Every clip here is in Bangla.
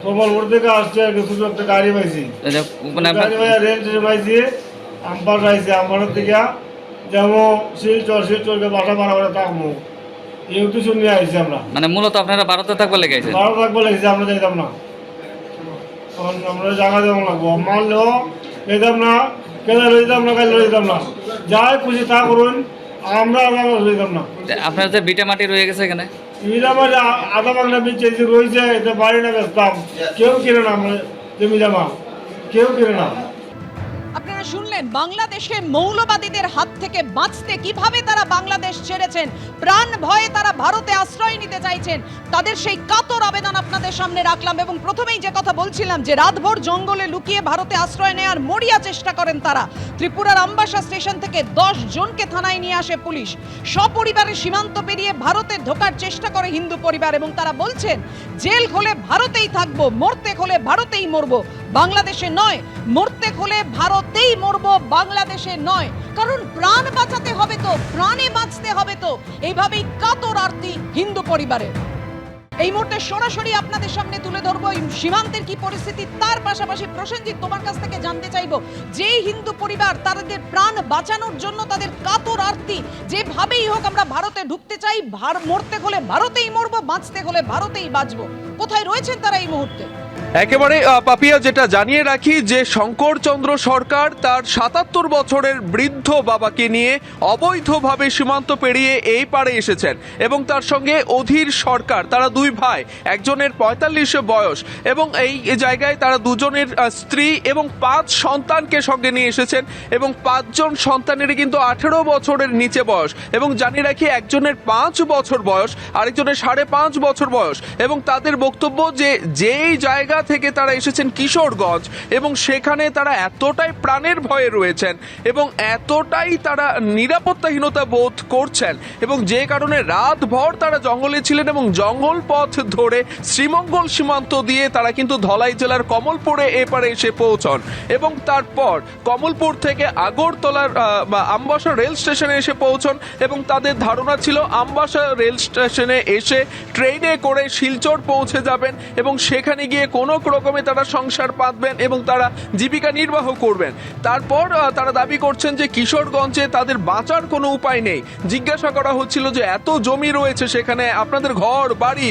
কমলপুর থেকে আসছে কিছু একটা গাড়ি পাইছি, গাড়ি ভাইয়া রেল স্টেশন পাইছি, আম্পার পাইছি, আম্পারের থেকে যেমন শিলচরকে বাসা ভাড়া করে থাকবো এই উদ্দেশ্য নিয়ে আসছি আমরা। মানে মূলত আপনারা ভারতে থাকবে লেগেছে? ভারত থাকবো লেগেছি, আমরা যাইতাম না, আমরা জায়গা দেবো লাগবো, মানলেও যেতাম না, কেন লইতাম না, কাল লইতাম না, যাই খুশি তা করুন, আমরা লইতাম না। আপনার যে বিটা মাটি রয়ে গেছে এখানে, আধা বাংলা বিচ রয়েছে, এটা বাড়ি না বেচতাম, কেউ কিনে না, আমরা জমি জামা কেউ কিনে না। আপনারা শুনলেন বাংলাদেশে মৌলবাদীদের হাত থেকে বাঁচতে কিভাবে তারা বাংলাদেশ ছেড়েছেন, প্রাণ ভয়ে তারা ভারতে আশ্রয় নিতে চাইছেন, তাদের সেই কাতর আবেদন আপনাদের সামনে রাখলাম। এবং প্রথমেই যে কথা বলছিলাম যে রাতভর জঙ্গলে লুকিয়ে ভারতে আশ্রয় নেওয়ার মরিয়া চেষ্টা করেন তারা। ত্রিপুরার আমবাসা স্টেশন থেকে 10 জনকে থানায় নিয়ে আসে পুলিশ, সপরিবারে সীমান্ত পেরিয়ে ভারতে ঢোকার চেষ্টা করে হিন্দু পরিবার, এবং তারা বলছেন জেল হলে ভারতেই থাকবো, মরতে হলে ভারতেই মরবো, বাংলাদেশে নয়। মরতে হলে ভারতেই মরবো, বাংলাদেশে নয়। কারণ প্রাণ বাঁচাতে হবে তো, প্রাণে বাঁচতে হবে তো। এইভাবেই কাতর আরতি হিন্দু পরিবারের। এই মুহূর্তে সরাসরি আপনাদের সামনে তুলে ধরবো সীমান্তের কি পরিস্থিতি, তার পাশাপাশি প্রসেনজিৎ তোমার কাছ থেকে জানতে চাইবো যে হিন্দু পরিবার তাদের প্রাণ বাঁচানোর জন্য তাদের কাতর আরতি, যেভাবেই হোক আমরা ভারতে ঢুকতে চাই, মরতে হলে ভারতেই মরবো, বাঁচতে হলে ভারতেই বাঁচবো, কোথায় রয়েছেন তারা এই মুহূর্তে? একেবারে পাপিয়া, যেটা জানিয়ে রাখি যে শঙ্করচন্দ্র সরকার তার 77 বছরের বৃদ্ধ বাবাকে নিয়ে অবৈধভাবে সীমান্ত পেরিয়ে এই পারে এসেছেন, এবং তার সঙ্গে অধীর সরকার, তারা দুই ভাই, একজনের 45 বয়স, এবং এই জায়গায় তারা দুজনের স্ত্রী এবং 5 সন্তানকে সঙ্গে নিয়ে এসেছেন, এবং 5 জন সন্তানেরই কিন্তু 18 বছরের নিচে বয়স, এবং জানিয়ে রাখি একজনের 5 বছর বয়স, আরেকজনের 5.5 বছর বয়স, এবং তাদের বক্তব্য যে যেই জায়গা থেকে তারা এসেছেন কিশোরগঞ্জ, এবং সেখানে তারা এতটাই প্রাণের ভয়ে রয়েছেন এবং এতটাই তারা নিরাপত্তাহীনতা বোধ করছেন, এবং যে কারণে রাতভর তারা জঙ্গলে ছিলেন, এবং জঙ্গল পথ ধরে শ্রীমঙ্গল সীমান্ত দিয়ে তারা কিন্তু ধলাই জেলার কমলপুরে এপারে এসে পৌঁছন, এবং তারপর কমলপুর থেকে আগরতলার আমবাসা রেল স্টেশনে এসে পৌঁছন, এবং তাদের ধারণা ছিল আমবাসা রেল স্টেশনে এসে ট্রেনে করে শিলচর পৌঁছে যাবেন, এবং সেখানে গিয়ে কোনো রকমে তারা সংসার পাতবেন এবং তারা জীবিকা নির্বাহ করবেন। তারপর তারা দাবি করছেন যে কিশোরগঞ্জে তাদের বাঁচার কোনো উপায় নেই। জিজ্ঞাসা করা হচ্ছিল যে এত জমি রয়েছে সেখানে, আপনাদের ঘর বাড়ি,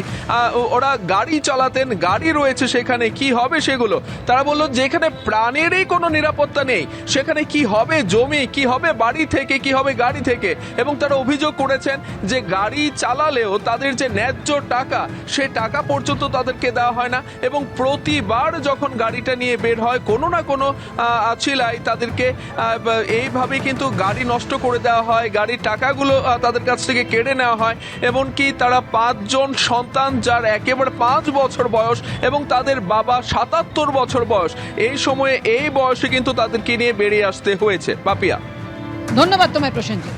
ওরা গাড়ি চালাতেন, গাড়ি রয়েছে সেখানে, কি হবে সেগুলো? তারা বলল যেখানে প্রাণেরই কোনো নিরাপত্তা নেই সেখানে কি হবে জমি, কি হবে বাড়ি থেকে, কি হবে গাড়ি থেকে। এবং তারা অভিযোগ করেছেন যে গাড়ি চালালেও তাদের যে ন্যায্য টাকা, সে টাকা পর্যন্ত তাদেরকে দেওয়া হয় না, এবং প্রতিবার যখন গাড়িটা নিয়ে বের হয় কোনো না কোনো ছিলাই তাদেরকে এইভাবে কিন্তু গাড়ি নষ্ট করে দেওয়া হয়, গাড়ির টাকাগুলো তাদের কাছ থেকে কেড়ে নেওয়া হয়। এমনকি তারা 5 জন সন্তান, যার একেবারে 5 বছর বয়স এবং তাদের বাবা 77 বছর বয়স, এই সময়ে এই বয়সে কিন্তু তাদেরকে নিয়ে বেরিয়ে আসতে হয়েছে। পাপিয়া, ধন্যবাদ তোমায় প্রসেনজিৎ।